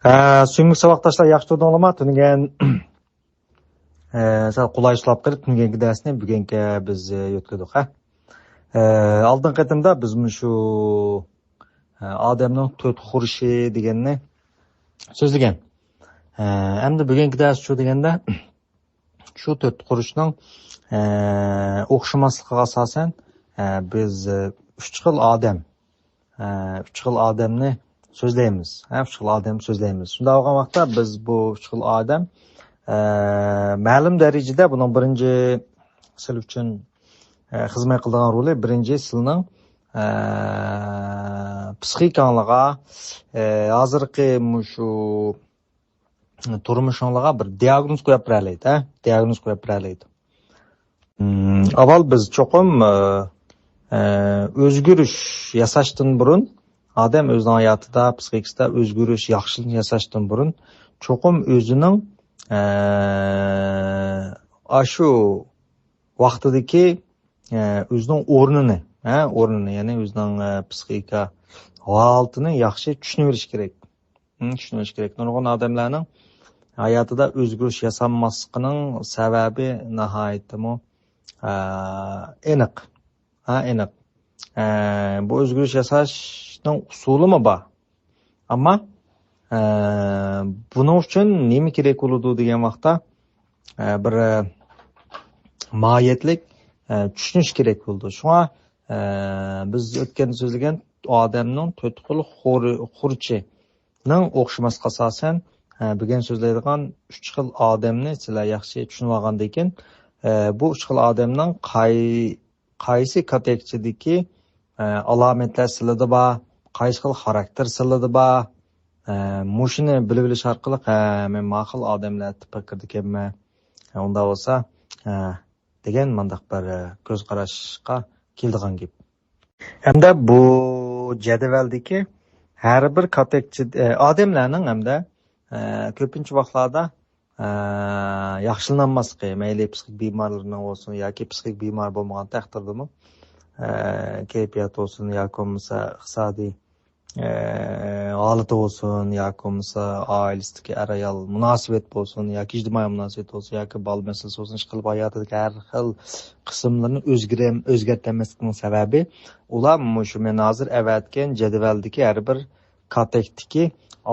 Suyumluk sabaqdaşlar yaxshi to'dinglarmi? Tunigan sal qulaychilik qilib tungangi darsni bugunga biz yo'tkadik. Oldin qatimda biz shu odamning to'rt xurishi deganni so'zlagan. Endi bugungi dars shu deganda shu to'rt xurishning o'xshamasligiga asosan biz uch xil odamni so'zlaymiz. Uch xil odam so'zlaymiz. Shunda bo'lgan vaqtda biz bu uch xil odam ma'lum darajada buning birinchi sil uchun xizmat qiladigan roli birinchi silning psixikanglarga hozirgi shu turmushinglarga bir diagnoz qo'yib beradi, diagnoz qo'yib beradi. Avval biz cho'qim o'zgarish yasashdan burun odam o'zining hayotida, psixikasida o'zgarish, yaxshilik yasashdan burun cho'qim o'zining shu vaqtidagi o'zining o'rnini, ya'ni o'zining psixika holatini yaxshi tushunib olish kerak. Nurg'un odamlarning hayotida o'zgarish yasanmasligining sababi nihoyatda aniq. Bu o'zgarish yasashning usulimi bor. Ammo buning uchun nima kerak bo'ladi degan vaqtda bir mohiyatlik tushunish kerak bo'ldi. Shunga biz o'tganda so'zlagan odamning to'rt xil xurchining o'xshamasga asosan bugun so'zlaydigan uch xil odamni sizlar yaxshi tushunib olgandan keyin bu uch xil odamning qaysi kategoriyadagi alomatlar silida bor, qaysi xil xarakter silida bor, mushuni bilib olish orqali men ma'qul odamlar tafakkurda kelman. Unda bo'lsa degan mandaq bir ko'z qarashga keldigan gap. Hamda bu jadvaldagi har bir kategoriya odamlarning hamda ko'pincha vaqtlarda yaxshilanmasligi, mayli psixik bemorlarning bo'lsin yoki psixik bemor bo'lmagan taqdirdami kayfiyat bo'lsin yoki bo'lmasa iqtisodiy holati bo'lsin yoki bo'lmasa oilasidagi ayol munosabat bo'lsin yoki ijtimoiy munosabat bo'lsin yoki bola masalasi bo'lsin ish qilib hayotidagi har xil qismlarni o'zgartirmaslikning sababi ular shu men hozir avatgan jadvaldagi har bir kategoriyadagi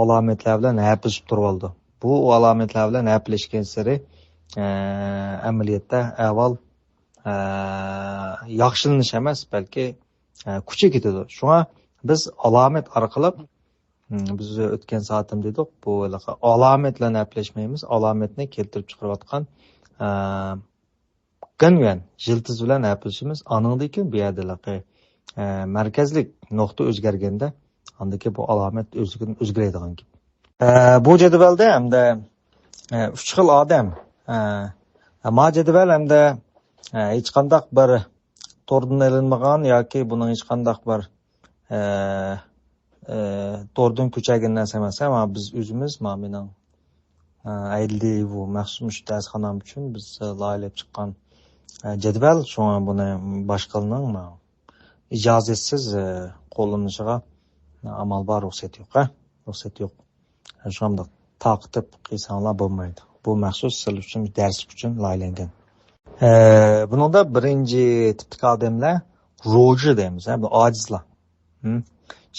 alomatlar bilan haplashib turib oldi. Bu alomatlar bilan haplashgan sari amaliyotda avval yaxshilanish emas, balki kuchga ketadi. Shunga biz alomat orqali biz o'tgan soatim dedik, bu alomatlarni haplashmaymiz, alomatni keltirib chiqarayotgan gangan jildiz bilan haplashimiz. Aningdan keyin bu yerda markazlik nuqta o'zgarganda andaki bu alomat o'zgaradigan gap. Bu jadvalda hamda uch xil odam ma jadval hamda hech qanday bir to'rdan ilinmagan yoki buning hech qanday bir to'rdan ko'chagan narsa emas. Ammo biz o'zimiz mening ayli bu maxsus darsxonam uchun biz loyihalab chiqqan jadval. Shunga buni boshqalarning ijozatsiz qo'llanishiga amal bor, ruxsat yo'q. Shunga taqib qilsanglar bo'lmaydi. Bu maxsus sil uchun, dars uchun loyihalangan. Buningda birinchi tipdagi odamlar roji deymiz, bu ojizlar.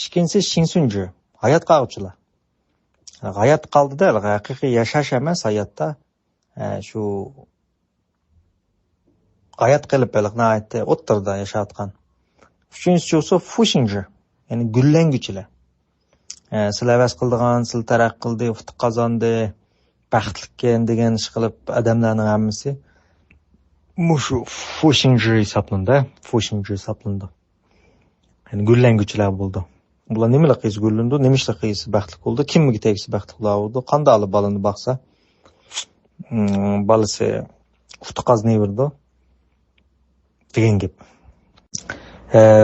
Ikkinchisi shinsunji, hayot qag'uvchilar. Hayot qaldida haqiqiy yashash emas, hayotda shu hayot qilib belqnaytda o'ttirda yashayotgan. Uchinchisi esa fushinji, ya'ni gullanguchilar. Sizlar vas qildigan, sil taraq qildi, ufuq qozondi, baxtlikken degan ish qilib odamlarning hammasi mushu fushinji hisoblandi. Yani gullanguchilar bo'ldi. Bular nimalar qilsa gullandi, nimalar qilsa baxtli bo'ldi, kimga tegsa baxtli bo'ldi, qanday olib balani baqsa balasi ufuq qozni berdi degan gap.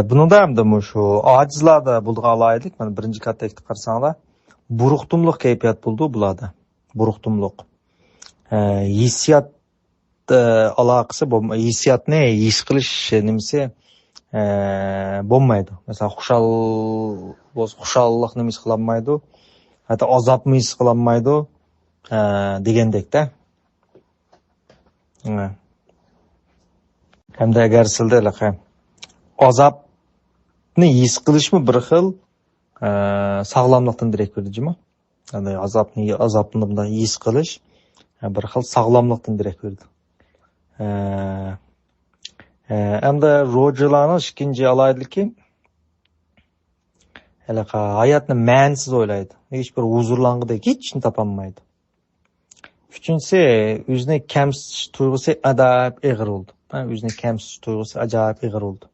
Buningda hamda shu ojizlarda bo'lgan alaylik, mana birinchi kategoriyaga qarasanglar, buruqtumliq kayfiyat bo'ldi bularda. Buruqtumliq. Hissiyot aloqasi bo'lmaydi. Hissiyotni his qilish nimasi bo'lmaydi. Masalan, xushallik nima qilolmaydi. hatta azapmı his qilolmaydi degandek-da. Hamda agar sizda azapni his qilishmi bir xil sog'lomlikdan darak berdimi? Ya'ni azapni bunday his qilish bir xil sog'lomlikdan darak berdi. Hamda ro'jilarning ikkinchi alayidligi hayotni ma'nisiz o'ylaydi. Hech bir huzurlang'idek hech nima topolmaydi. Üçüncüsü, o'zini kamsitish tuyg'usi adab ig'ir oldu. O'zini kamsitish tuyg'usi ajoyib ig'ir oldu.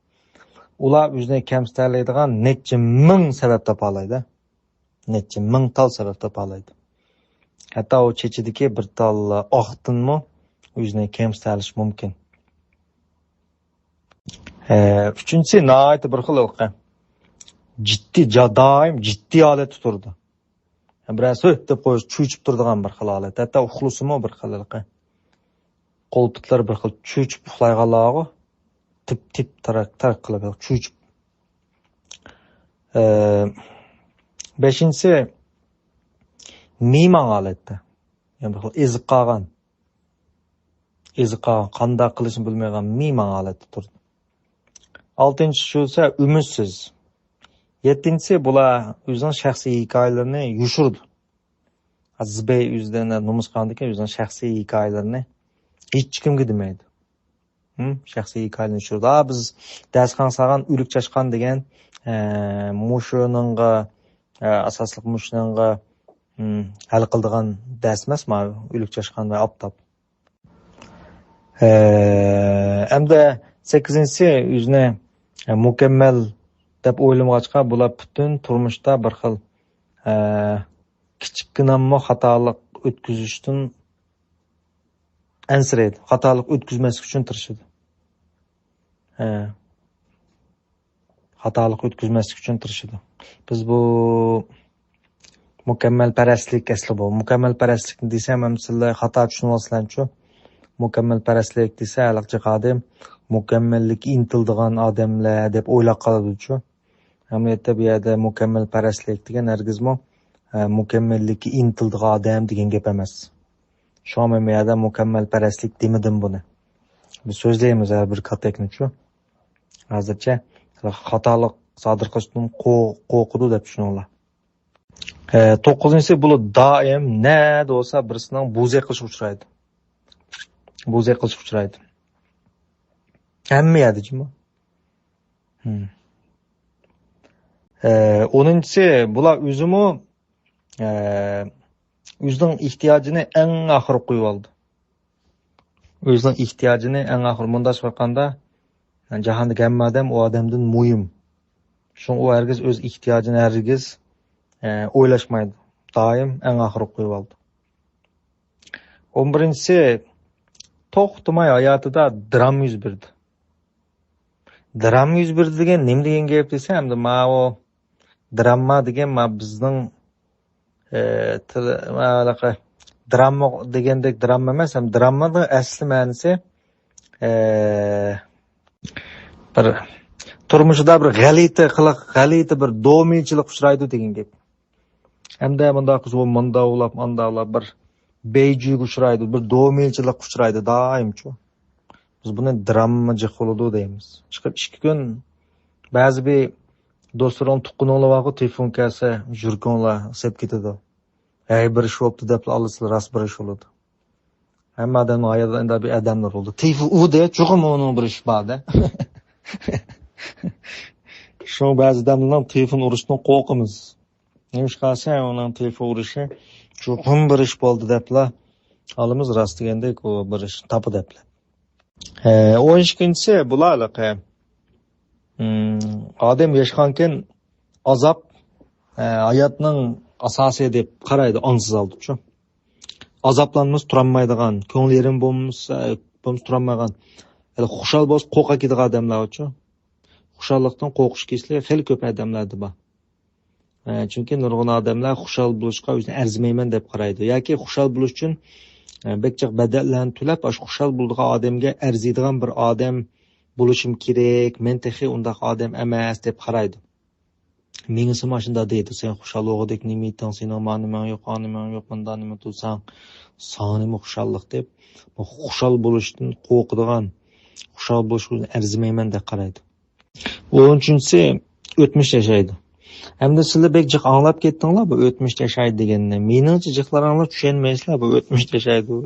Ular o'zini kamsitadigan necha ming sabab topalaydi. Necha ming tal sabab topalaydi. Hatto o chechidagi bir tal oqtinmi o'zini kamsitalish mumkin. Üçüncüsü, nihoyat bir xil doim jiddiy holat turdi. Biraz deb qo'yish cho'chib turadigan bir xil holat. Hatto uxlusimi bir xil. Qo'ltiqlar bir xil cho'chib uxlayganlarga tip tarak qilib cho'chib. Beshinchisi, miyman holatda. Yani bir xil ezib qolgan, qanday qilishni bilmagan miyman holatda turdi. Altinchisi shulsa umidsiz. Yettinchisi, bular o'zining shaxsiy hikoyalarini yushirdi. Azizbey o'zidan nomus qilgandan o'zining shaxsiy hikoyalarini hech kimga demaydi. Shaxsiy hikoyalarini yushirdi. Biz darsxon salgan o'lik chashqan degan mushuninga asosliq mushuninga hal qiladigan dars emasmi? O'lik chashqan va optop. Hamda 8-si o'zini mukammal deb o'ylamag'achqa bular butun turmushda bir xil kichikkinammo xatolik o'tkazishdan ansiraydi. Xatolik o'tkazmaslik uchun tirishadi. Xatolik o'tkazmaslik uchun tirishadi. Biz bu mukammalparastlik asli bu. Mukammalparastlikni desam ham sizlar xato tushunib olsanglar-chu. Mukammalparastlik desa haliqcha qodim mukammallikka intiladigan odamlar deb o'ylab qoladi-chu. Amaliyotda bu yerda mukammalparastlik degan hargizmi mukammallikka intiladigan odam degan gap emas. Shu ham yerda mukammalparastlik demadim buni. Biz so'zlaymiz har bir katakni-chu. Hozircha xatolik sodir qilishdan qo'rqidi deb tushuninglar. 9-si bu doim ne de olsa birisining bo'zak qilish uchraydi. Bo'zak qilish uchraydi. Hamma yerdimi? 10-si bular o'zimi o'zining ehtiyojini eng oxir qo'yib oldi. O'zining ehtiyojini eng oxir bunday qilganda jahonda hamma odam u odamdan muhim. Shuning u hargiz o'z ehtiyojini hargiz o'ylashmaydi. Doim eng oxir qo'yib oldi. 11-si to'xtamay hayotida drama yuz berdi. Drama yuz berdi degan nima degan gap desa, hamda o drama degan bizning drama degandek drama emas, ham dramaning asli ma'nosi bir turmushida bir g'alati bir do'miychilik uchraydi degan gap. Hamda bunda qiz u manda ulab bir beyjig uchraydi, bir do'miychilik uchraydi doimchu. Biz buni dramaji qiladi deymiz. Chiqib 2 kun ba'zi bir do'stlarim tuqqunlar telefon kelsa, jurkonlar sep ketadi. Bir ish bo'libdi deb olasizlar, rost bir ish bo'ladi. Hamma odamning hayotida bir odamlar bo'ldi. Telefon u de, cho'qim uning bir ish bor-da. Shu ba'zi odamlarning telefon urishdan qo'rqamiz. Nemish qilsa, uning telefon urishi cho'qim bir ish bo'ldi deblar. Olimiz rost degandek u bir ish topi deblar. 12-si bular odam yashqanken azob hayotning asosiy deb qaraydi, ongsiz oldi-chu. Azoblanmiz turolmaydigan, ko'ngli yerim bo'lmasa, turolmagan, xushal bo'lsa qo'rqa ketadigan odamlar-chu. Xushallikdan qo'rqish kesli xil ko'p odamlar bor. Chunki nurg'un odamlar xushal bo'lishga o'zini arzimayman deb qaraydi. Yoki xushal bo'lish uchun bekchiq badallarni to'lab, xushal bo'ladigan odamga arziydigan bir odam bo'lishim kerak, men texi undaq odam emas deb qaraydi. Menisi maşında deydi, sen xuşallığı nime ettin, senin manimang yok, animang yok, bunda nime tutsan, sanımı xuşallık dep, xuşal buluştun qo'rqadigan, xuşal buluşun arzimayman deb qaraydi. 13-si o'tmish yashaydi. Hamda sizlar bek jiq anglab ketdinglar bu o'tmish yashaydi deganni. Meningcha jiqlaringlar tushunmaysizlar bu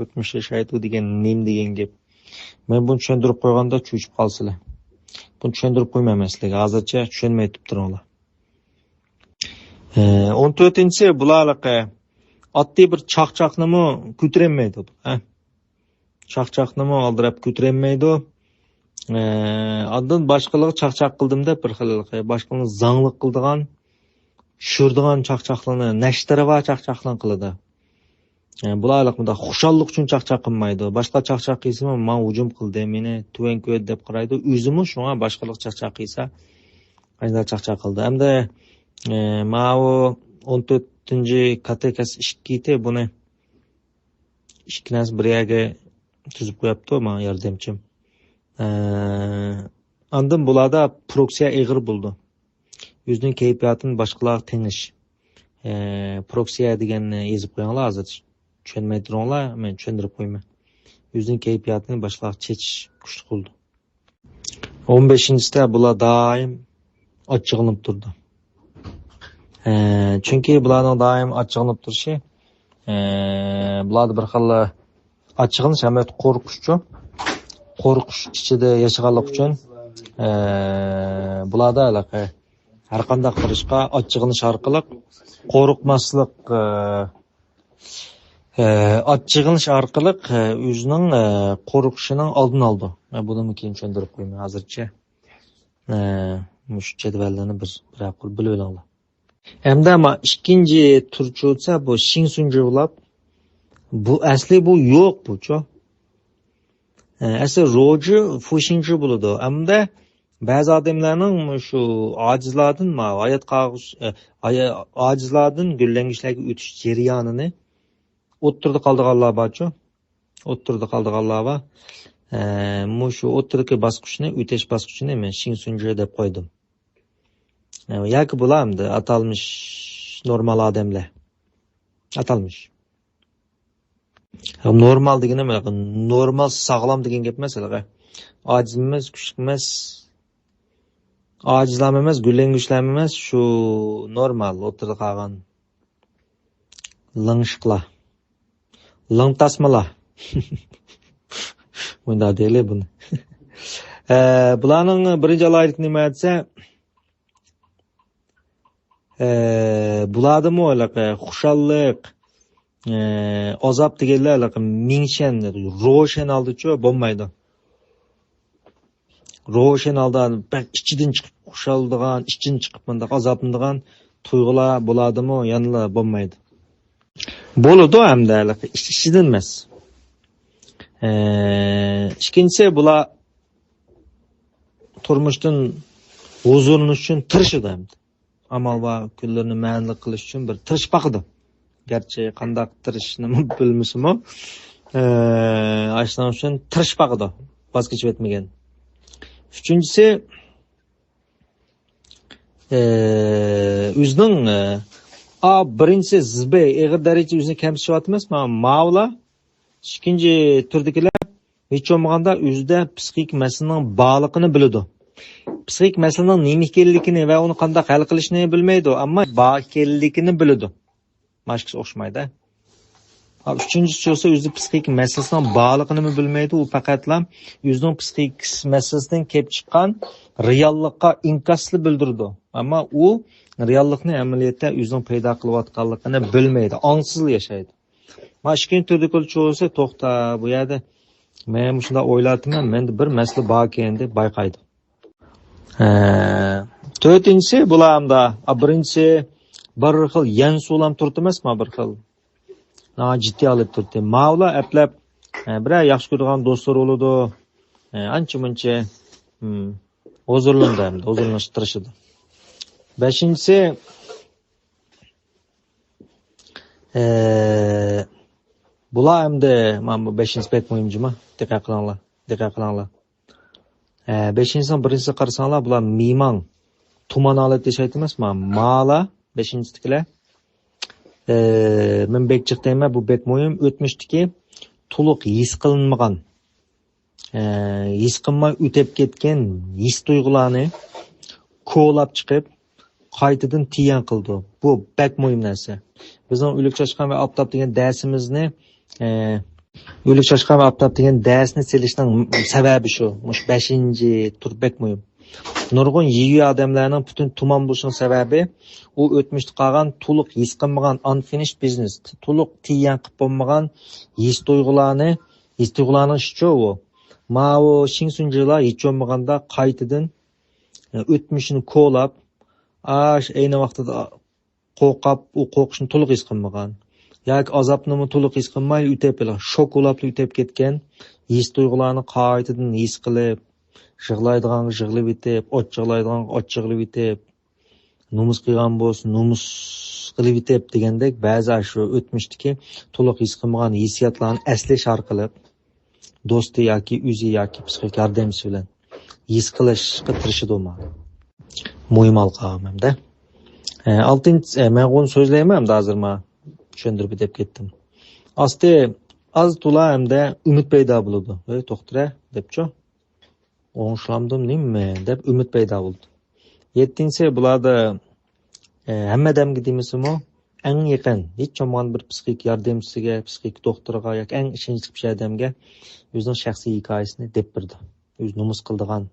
o'tmish yashaydi degan nim degan gap. Men buni tushuntirib qo'yganda cho'chib qolsizlar. Buni tushuntirib qo'ymayman sizlarga. Hozircha tushunmay turibdiringlar. 14-si bularliqi oddiy bir chaqchaqnimi ko'tarilmaydi. Chaqchaqnimi oldirab ko'tarilmaydi. Ondan boshqalarga chaqchaq qildim deb bir xil boshqalarni zanglik qildigan, tushirdigan chaqchaqlarni nashtarava chaqchaqlan qiladi. Bularliqda xushallik uchun chaqchaq qilmaydi. Boshqa chaqchaq qilsa, men hujum qildi, meni tuvan ko'd deb qaraydi. O'zimi shunga boshqalar chaqchaq qilsa, qanday chaqchaq qildi. Hamda ma'u 14-chi katekas 2 buni ikkinasi birga tuzib qo'yapti, men yordamchim. Andan bularda proksiya ig'ir bo'ldi. O'zining kayfiyatini boshqalar tengish. Proksiya deganni yozib qo'yinglar hozir. Tushunmay turinglar, men tushuntirib qo'yman. O'zining kayfiyatini boshqalar chechish kuchli bo'ldi. 15-sida bular doim ochiqlanib turdi. Chunki bularning doim ochiqlanib turishi, bularda bir xil ochiqlanish hamda qo'rqishchi. Qo'rqish ichida yashaganlik uchun bularda har qanday qilishga ochiqlanish orqali qo'rqmaslik, ochiqlanish orqali o'zining qo'rqishining oldini oldi. Buni keyin tushuntirib qo'yman hozircha. Mush jadvallarni bir aql bilib olinglar. Hamda ikkinchi turchi bo'lsa bu Shinsunji bo'lib, bu asli bu yo'q bu-chu. Asli roji Fushinji bo'ladi. Hamda ba'zi odamlarning shu ojizlardan hayot qog'uz, ojizlardan gullangishlarga o'tish jarayonini o'ttirdi qoldiganlar borchu. O'ttirdi qoldiganlar va shu o'ttirki bosqichni, o'tish bosqichini men Shinsunji deb qo'ydim. Yoki bularmidi atalmış normal odamlar. Atalmış. Normal degani nima? Normal sog'lom degan gap emas, ojiz emas, kuchli emas, ojizlar emas, gullangishlar emas, shu normal o'tirib qolgan langshqlar. Langtasmalar. Bunda deyli buni. Bularning birinchi alohidlik nima desa, bulardimi xushallik, azob deganlar mingshan ro'shan oldichu bo'lmaydi. Ro'shan oldan ichidan chiqib xushaldigan, ichidan chiqib bunday azoblandigan tuyg'ular bo'ladimi, yanla bo'lmaydi. Bo'ladi hamda ichidan emas. Ikkinchisi bular turmushdan huzurlanish uchun tirishadi hamda. Amal va kunlarni ma'nili qilish uchun bir tirishmoqdi. Gerçi qandaq tirishni bilmasam-o, ashlan uchun tirishmoqdi. Voz kechib etmagan. Uchinchisi o'zining birinchisi zibay ig'ir darajada o'zini kamsitayotgan emas, ma'ula ikkinchi turdagilar hech bo'lmaganda o'zida psixik masalaning borligini biladi. Psixik masalaning nima ekanligini va uni qanday hal qilishni bilmaydi, ammo bor ekanligini biladi. Başkası o'xshamaydi. Uchinchisi bo'lsa o'zi psixik masalasining borligini bilmaydi, u faqatlam o'zining psixik masalasidan kelib chiqqan reallikqa inkosli bildirdi. Ammo u reallikni amaliyotda o'zining paydo qilayotganligini bilmaydi, ongsiz yashaydi. Mana ikkinchi turda bo'lsa, to'xta, bu yerda men shunday o'ylayapman, menda bir masala bor ekan deb bayqaydi. To'rtinchisi bularmda, birinchisi bir xil yansulam turdi emasmi, bir xil. Jiddiy olib turdi. Mavla aplab biror yaxshi ko'rgan do'stlar bo'ladi. Ancha-muncha huzurlanishtirishdi. 5-si bular hamda mana bu 5-si pek muhimmi? Diqqat qilinglar. 5-sining birinchisi qarasanglar, bular mimang. tuman alet deşayt emasmi? Mala 5-tikiler. Men bek jiq deyman, bu bek muhim. O'tmishdiki to'liq his qilinmagan, his qilmay o'tib ketgan his tuyg'ularni ko'lab chiqib, qaytadan tiyan qildi. Bu bek muhim narsa. Bizning O'lik Chashqan va Oftob degan darsimizni O'lik Chashqan va Oftob degan darsni selishning sababi shu. Mush 5-tur bek muhim. Nurg'un yiyi odamlarning butun tuman bo'lishning sababi u o'tmishda qolgan to'liq his qilmagan unfinished business, to'liq tiyan qilib bo'lmagan his tuyg'ularning shu u. Mao Shinsunjilar hech bo'lmaganda qaytadan o'tmishini ko'lab, ayni vaqtida qo'rqib, u qo'rqishni to'liq his qilmagan yoki azobni to'liq his qilmay o'tib, shok bo'lib o'tib ketgan his tuyg'ularni qaytadan his qilib, yig'laydigan yig'lab etib, ochig'laydigan ochig'lab etib, nomus qilgan bo'lsa nomus qilib etib degandek ba'zi shu o'tmishdiki to'liq his qilmagan hissiyotlarni aslash orqali do'sti yoki o'zi yoki psixik yordamchisi bilan his qilishga tirishadi u. Muhim alqamda. 6-chi men buni so'zlayman hozir men tushuntirib deb ketdim. Asti az to'la hamda umid paydo bo'ladi. Ey to'xtira debchi. O'ngishlamdim nima deb umid paydo bo'ldi. 7-chi bularda hammadamga demasimi eng yaqin hech bo'lmagan bir psixik yordamchisiga, psixik doktorga yoki eng ishonchli bir odamga o'zining shaxsiy hikoyasini deb berdi. O'zi nomus qildigan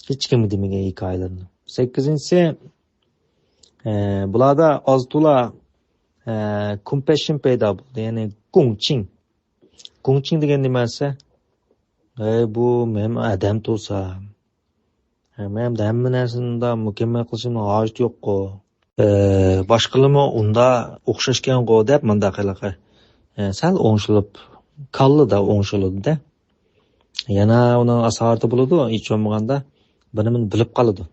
hech kimga demagan hikoyalarni. 8-chi bularda az to'la compassion paydo bo'ldi, ya'ni gongqing. Gongqing degan nimasi? Bu men odam bo'lsam, men hamma narsani mukammal qilishimning hojati yo'q-ku. Boshqalarmi unda o'xshashgan-ku deb menda qiliqi. Sal o'ngshilib, kallida o'ngshiladi-da. Yana uning asorati bo'ladi, hech bo'lmaganda buni bilib qoladi.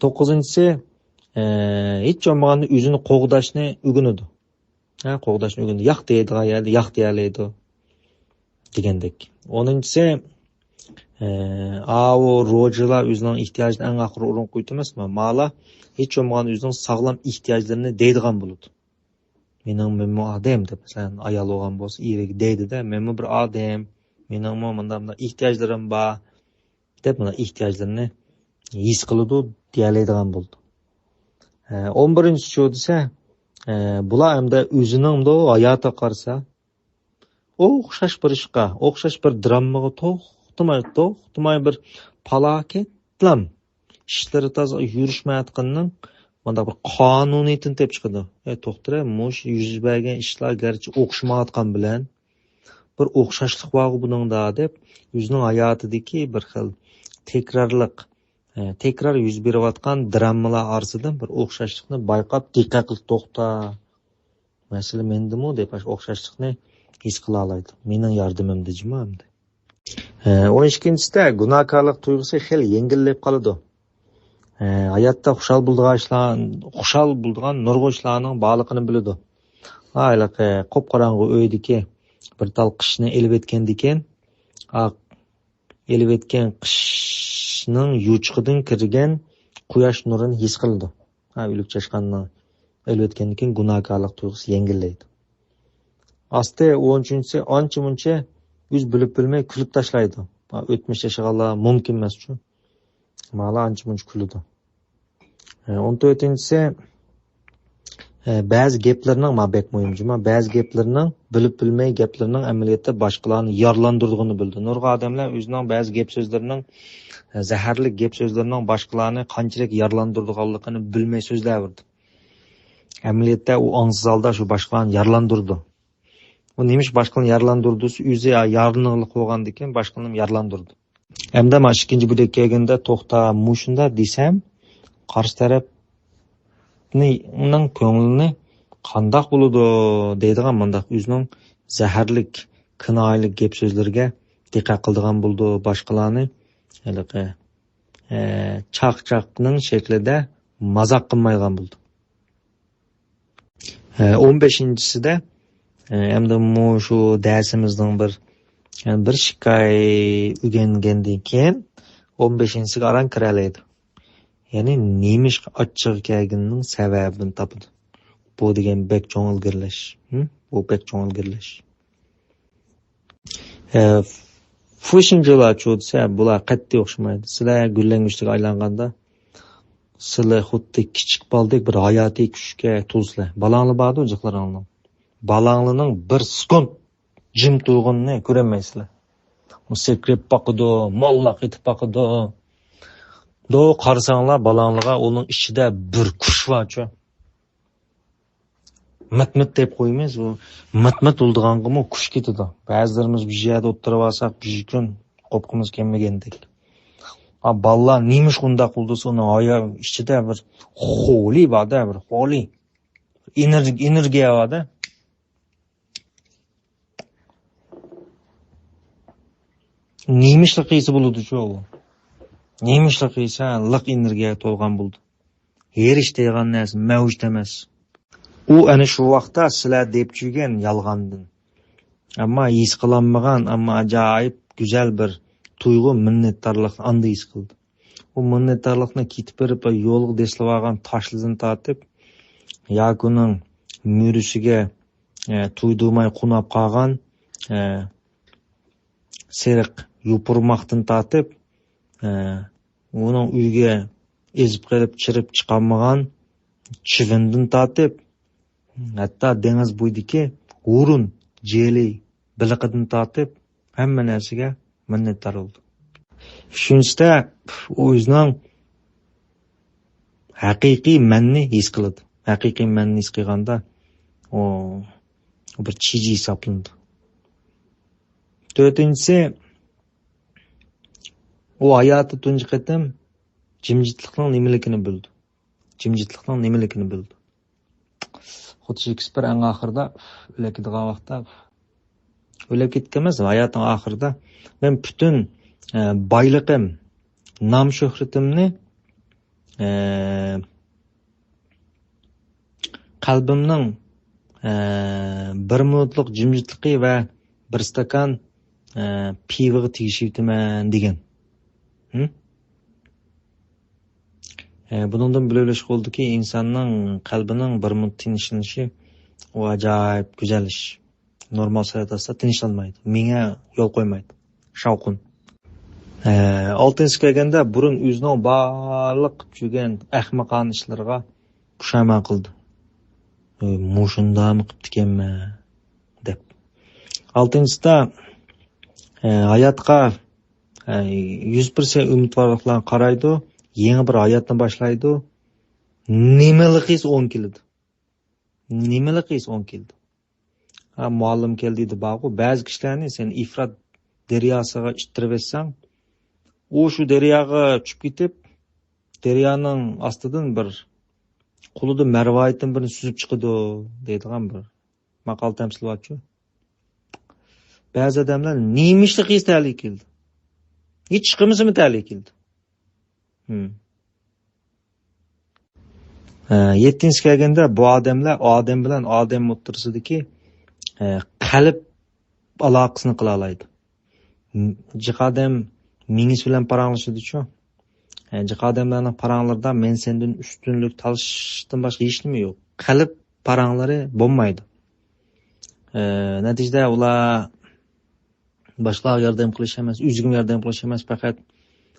9-chi hech bo'lmaganda o'zini qo'g'dashni o'rganadi. Qo'g'dashni o'rganadi. Yo'q deydigan yerda yo'q deyoladi degandek. 10-chi o ro'jilar o'zining ehtiyojini eng oxiri o'rin qo'ydi emasmi? Mala hech bo'lmaganda o'zining sog'lom ehtiyojlarini deydigan bo'ladi. Men odam deb, masalan, ayol bo'lgan bo'lsa, eriga deydi-da, men bir odam, mening bunday ehtiyojlarim bor deb, mana ehtiyojlarini his qiladi, deyoladigan bo'ldi. 11-chi shu desa, bular hamda o'zining hayotga qarasa, o'xshash bir ishqa, o'xshash bir dramaga to'xtamay bir falokatlam ishlari toza yurishmayotganning mana bir qonuniyatini tep chiqadi. To'xtira, mush yuz bergan ishlar garchi o'xshamayotgan bilan bir o'xshashlik bor buningda deb o'zining hayotidagi bir xil tekrar yuz berayotgan dramalar orasidan bir o'xshashlikni bayqab, diqqat qilib to'xta. Masala mendimi deb o'xshashlikni his qila oladi. Mening yordamimda jimoamda. 12-chisida gunohkorlik tuyg'usi xil yengillab qoladi. Hayotda xushal bo'lgan nurg'un ishlarning borligini biladi. Ayliqi qop-qorong'u uydagi bir tal qishni elib etgandikan, elib etgan qishning yuchiqidan kirgan quyosh nurini his qildi. O'lik Chashqanni elib etgandikan gunohkorlik tuyg'usi yengillaydi. Asti 13-chi ancha-muncha yuz bilib bilmay kulib tashlaydi. O'tmish yashaganlar mumkin emas shu. Mala ancha-muncha kuladi. 14-chisi ba'zi gaplarning mabek muhimjima, ba'zi gaplarning bilib bilmay gaplarning amaliyotda boshqalarni yorlandirdigini bildi. Nurg'un odamlar o'zining ba'zi gap so'zlarining zaharli gap so'zlarining boshqalarni qanchalik yorlandirdiganligini bilmay so'zlayverdi. Amaliyotda u ongsiz holda shu boshqalarni yorlandirdi. U nemish boshqalarni yorlandirdisi o'zi yorliqlik bo'lgandan boshqalarni yorlandirdi. Hamda mana ikkinchi bo'lib kelganda to'xta mushunda desam, qarshi tarafning ko'nglini qandoq bo'ladi deydigan mundaq o'zining zaharlik, kinoyalik gap so'zlarga diqqat qildigan bo'ldi. Boshqalarni chaqchaqning shaklida mazoq qilmaydigan bo'ldi. 15-chisida hamda shu darsimizning bir shikay o'rgangandan keyin 15-chisiga aran kiralaydi. Ya'ni nemishqa achchig'i kelganining sababini topadi. Bu degan bek cho'ng ilgirlash. Bu bek cho'ng ilgirlash. Fushinjolar cho'dsa, bular qat'iy o'xshamaydi. Sizlar gullangishga aylanganda sizlar xuddi kichik baldek bir hayotiy kuchga to'lsizlar. Balangli bordi jiqlaringlar. Balanglining bir sekund jim turganini ko'rolmaysizlar. U sekrib baqidi, mollaq etib baqidi. Do qarasanglar balangliga uning ichida bir kuch bor-ku. Mat deb qo'ymaymiz, u mat bo'ldiganga kuch ketadi. Ba'zilarimiz bu yerda o'tirib olsak, bir kun qo'pqimiz kelmagandek. Ballar nemish qunda quldisi uning oya ichida bir xoli bor-da, bir xoli. Energiya bor-da. Nemishlik qiysi bo'ladi-ku u. Nemishlik qiysa liq energiyaga to'lgan bo'ldi. Yerish degan narsa mavjud emas. U ana shu vaqtda sizlar deb turgan yolg'ondan. Ammo his qilinmagan, ammo ajoyib go'zal bir tuyg'u minnatdorlikni anda his qildi. U minnatdorlikni ketib berib yo'lga deslab olgan tashlizini tortib, yakuning murisiga tuydumay qunab qolgan seriq yupurmoqdan tortib, uning uyga ezib qilib chirib chiqolmagan chivindan tortib, hatto dengiz bo'yidagi o'rin, jeli, biliqidan tortib, hamma narsaga minnatdor bo'ldi. Shuningda o'zining haqiqiy manni his qiladi. Haqiqiy manni his qilganda o bir chiji hisoblandi. To'rtinchisi, u hayoti tunji qatim jimjitlikning nimaligini bildi. Jimjitlikning nimaligini bildi. Xuddi Shekspir eng oxirida o'ladigan vaqtda o'lib ketganmiz, hayotining oxirida men butun boyliqim, nom shuhratimni qalbimning bir minutlik jimjitligi va bir stakan pivoga tegishibdiman degan. Bundan bilish bo'ldiki, insonning qalbining bir minut tinchlanishi u ajoyib go'zal ish. Normal hayotda tinchlanmaydi. Menga yo'l qo'ymaydi. Shavqin. Oltinchi kelganda burun o'zining barliq qilib yurgan ahmoqona ishlarga pushaymon qildi. Mushundami qilib ekanman deb. Oltinchisida hayotga 100% umidvorlik bilan qaraydi, yangi bir hayotni boshlaydi. Nimaligis 10 keldi. Nimaligis 10 keldi. Muallim keldi dedi ba'zi ba'zi kishilarni sen ifrat daryosiga ittirib etsang, u shu daryoga tushib ketib, daryoning ostidan bir qo'lida marvoyatdan birini suzib chiqadi deydigan bir maqol tamsil bor-ku. Ba'zi odamlar nemishlik istalik keldi. Hech chiqimizmi talik keldi. 7-chi kelganda bu odamlar odam bilan odam o'tirsidagi qalb aloqasini qila oladi. Jiqodam mingiz bilan paranglashadi-ku. Jiqodamlarning paranglarida men sendan ustunlik talishdan boshqa hech nima yo'q. Qalb paranglari bo'lmaydi. Natijada ular boshqalarga yordam qilish emas, o'zigim yordam qilish emas, faqat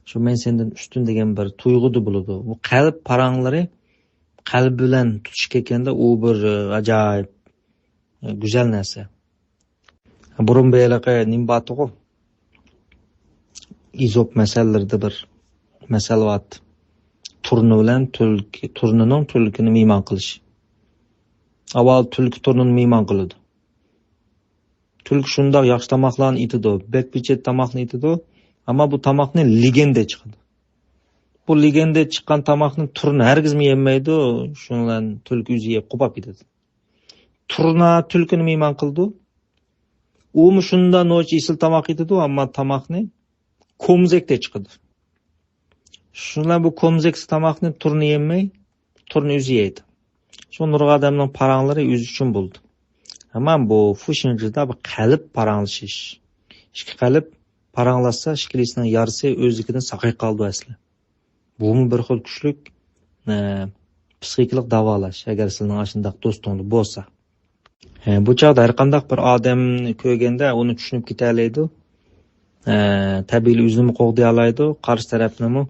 shu men sendan ustun degan bir tuyg'uda bo'ladi. Bu qalb paranglari qalb bilan tutish kelganda u bir ajoyib go'zal narsa. Burun beylaqa nimbatiqo izop masalalarda bir masal var. Turni bilan turnining tulkini mehmon qilish. Avval tulki turnini mehmon qiladi. Tulki shundoq yaxshi tomoqlarni etadi, bekbichet tomoqni etadi, ammo bu tomoqni legenda chiqadi. Bu legenda chiqqan tomoqni turni hargiz yemaydi, shundan tulki o'zi yeb qo'pab ketadi. Turna tulkini mehmon qildi. U shunda noch isil tomoq etadi, ammo tomoqni komzekda chiqadi. Shundan bu komzeksiz tomoqni turni yemay, turni o'zi yeydi. Shu nurg'a odamning paranglari o'zi uchun bo'ldi. Ammo bu fushinjida bir qalb paranglashish. Ikki qalb paranglashsa, ikkilisining yarisi o'zligidan saqay qoldi asli. Bu bir xil kuchlik psixikalik davolash, agar sizning ashundaq do'stingiz bo'lsa. Bu chog'da har qanday bir odamni ko'rganda uni tushunib ketalaydi. Tabiiy o'zini qo'g'day oladi, qarshi tarafni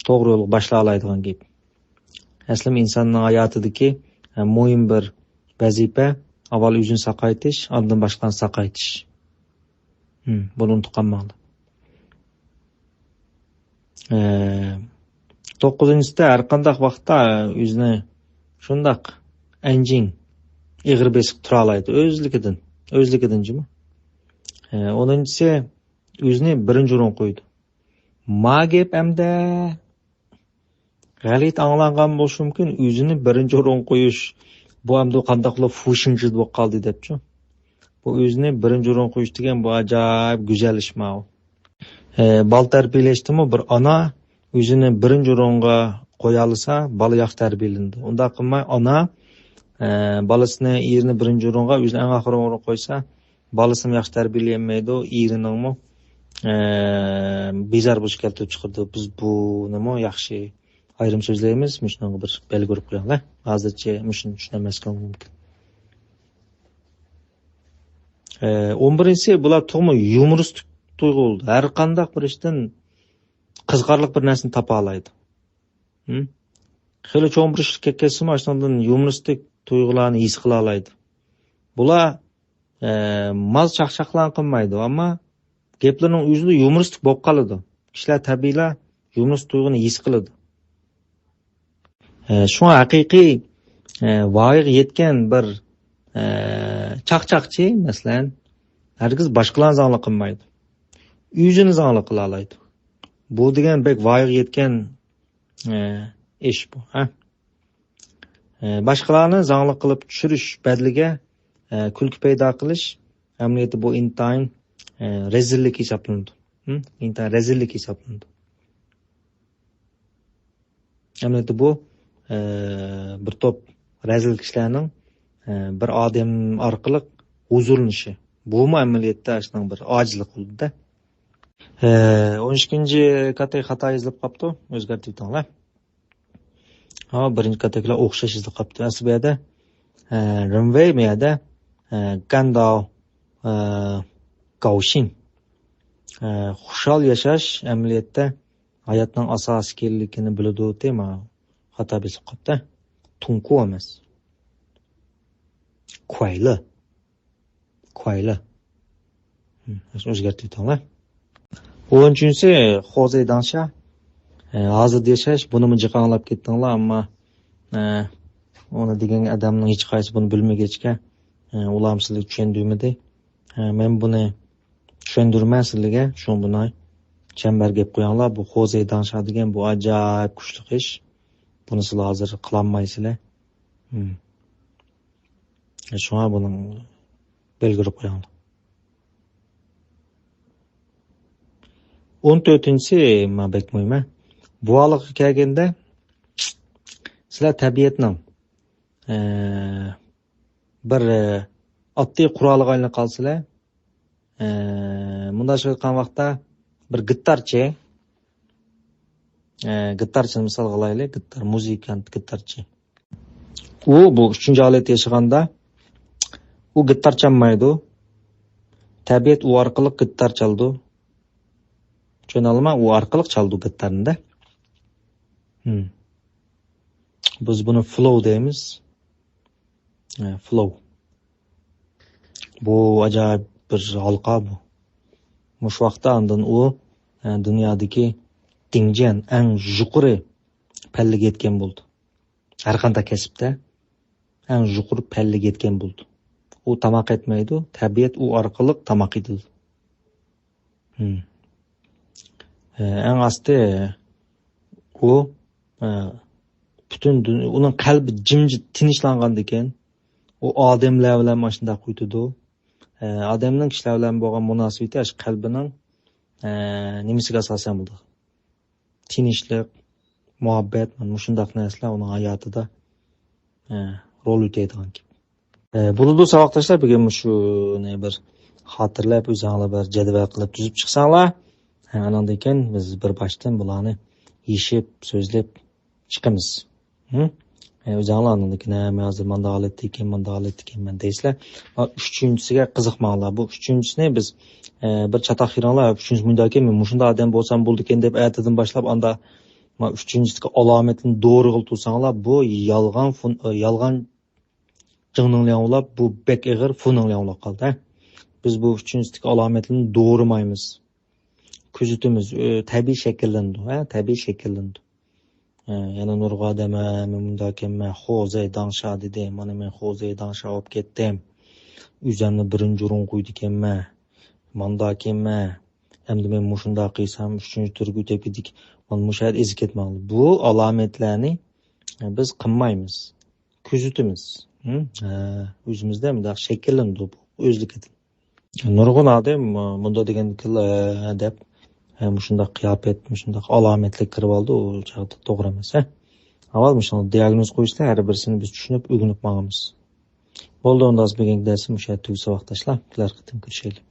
to'g'ri yo'lga boshlay oladigan gap. Aslida insonning hayotidagi muhim bir vazifa avval o'zini saqlaytish, ondan boshqani saqlaytish. Buni unutqanmanglar. 9-da har qanday vaqtda o'zini shundaq anjing ig'ir besiq tura oladi o'zligidan jimi. 10-si o'zini birinchi o'rin qo'ydi. Ma gap hamda g'alit anglangan bo'lishi mumkin, o'zini birinchi o'rin qo'yish bu hamda qandaqlar fushinchiz bo'lib qoldi debchi. Bu o'zini birinchi o'rin qo'yish degan bu ajoyib go'zal ish ma. Bal tarbiyalashdimi bir ona o'zini birinchi o'ringa qo'ya olsa, bola yaxshi tarbiyalandi. Unda qilmay ona bolasini erini birinchi o'ringa, o'zini eng oxirgi o'ringa qo'ysa, bolasini yaxshi tarbiyalayolmaydi, erining bezar bo'lish keltirib chiqardi. Biz bu nima yaxshi ayrim so'zlaymiz, shunga bir belgi berib qo'yinglar. Hozircha shuni tushunmasligim mumkin. 11-si bular to'g'ri yumoristik tuyg'u bo'ldi. Har qanday bir ishdan qiziqarli bir narsani topa oladi. Xeyli cho'ng bir ishga kelsa, shundan yumoristik tuyg'ularni his qila oladi. Bular maz chaqchaqlan qilmaydi, ammo gaplarning o'zida yumoristik bo'lib qoladi. Kishilar tabiiyla yumoristik tuyg'uni his qiladi. Şu haqiqiy voyaga yetgan bir chaqchaqchi, masalan, hargiz boshqalarni zangli qilmaydi. O'zini zangli qila oladi. Bu degan bek voyaga yetgan ish bu, ha. Boshqalarni zangli qilib tushirish badliga kulki paydo qilish amaliyoti bu intayin rezillik hisoblanadi. Intayin rezillik hisoblanadi. Amaliyoti bu bir top rezil kishilarning bir odam orqali huzurlanishi. Bu amaliyotda ashning bir ojizlik bo'ldi-da. 12-chi katay xato izlab qopti, o'zgartirib tanglar. Birinchi kataylar o'xshash izlab qopti. Aslida Rinwei miyada Gandao Gaoxin xushal yashash amaliyotda hayotning asosiy kerakligini biladi tema. Xato bilib qopti. Tunku emas. Kuayli. O'zgartirib tanglar. 10-si Xozey Dansha. Hozir yashash buni jiqanlab ketdinglar, ammo ona degan odamning hech qaysi buni bilmagachga ular sizlarga tushundirmadi. Men buni tushundirman sizlarga, shu buni chambar gap qo'yinglar. Bu Xozey Dansha degan bu ajoyib kuchli ish. Buni sizlar hozir qilolmaysizlar. Shuna buni belgilab qo'yinglar. 14-si men bekmayman. Bu holiga kelganda sizlar tabiatning bir oddiy quroliga aylanib qolsalar, bunda aytgan vaqtda bir gitarchi misol qilaylik, gitar muzikant gitarchi. U bu 3-oylik yashaganda u gitar chalmaydi. Tabiat u orqali gitar chaldi. Tushunalmi? U orqali chaldi gitarni. Biz buni flow deymiz. Flow. Bu ajoyib bir halqa bu. Mush vaqtda ondan u dunyodagi tingjan eng yuqori pallaga yetgan bo'ldi. Har qanday kasbda eng yuqori pallaga yetgan bo'ldi. U tamoq etmaydi, tabiat u orqali tamoq etadi. Eng asli u butun uning qalbi jimjit tinchlangan ekan. U odamlar bilan mana shunday quytidi. Odamning kishilar bilan bo'lgan munosabati ash qalbining nimasiga asosan bo'ldi. Tinchlik, muhabbat, mana shunday narsalar uning hayotida rol o'taydigan. Bunu savoqdoshlar bugun shuni bir xotirlab, o'zingizlar bir jadval qilib tuzib chiqsanglar, andan keyin biz bir boshdan bularni yeshib, so'zlab chiqamiz. O'zinglar anladingki, men hozir manda holatda ekanman deysizlar. Uchinchisiga qiziqmanglar. Bu uchinchisini biz bir chatoq xiringlar, uchinchisi bunda ekan, men shunday odam bo'lsam bo'ldi ekan deb aytadan boshlab anda uchinchisiga alomatini to'g'ri qilib tursanglar, bu yolg'on jingninglab, bu bek ig'ir funinglab qoldi. Biz bu uchinchisiga alomatini doğrumaymiz. Kuzutimiz tabiiy shakllandi. Yana nurg'a dema, men bunda ekanman, xo'zay dangsha dedi. Mana men xo'zay dangsha olib ketdim. Üzəmni birinci urun qoydu ekanman. Manda ekanman. Endi men mushunda qilsam, uchinchi turga o'tib ketdik. Mana mushayat ezib ketmoqli. Bu alomatlarni biz qilmaymiz. Kuzutimiz. O'zimizda bunday shakllandi bu o'zligidan. Nurg'un odam bunda degan deb shunday qiyofat, shunday alomatlar kirib oldi, u chaqda to'g'ri emas. Avval shunday diagnoz qo'yishlar, har birisini biz tushunib, o'rganib boramiz. Bo'ldi, unda biz bugungi darsimiz o'sha tugsa vaqt tashlab, kelar qitim ko'rishaylik.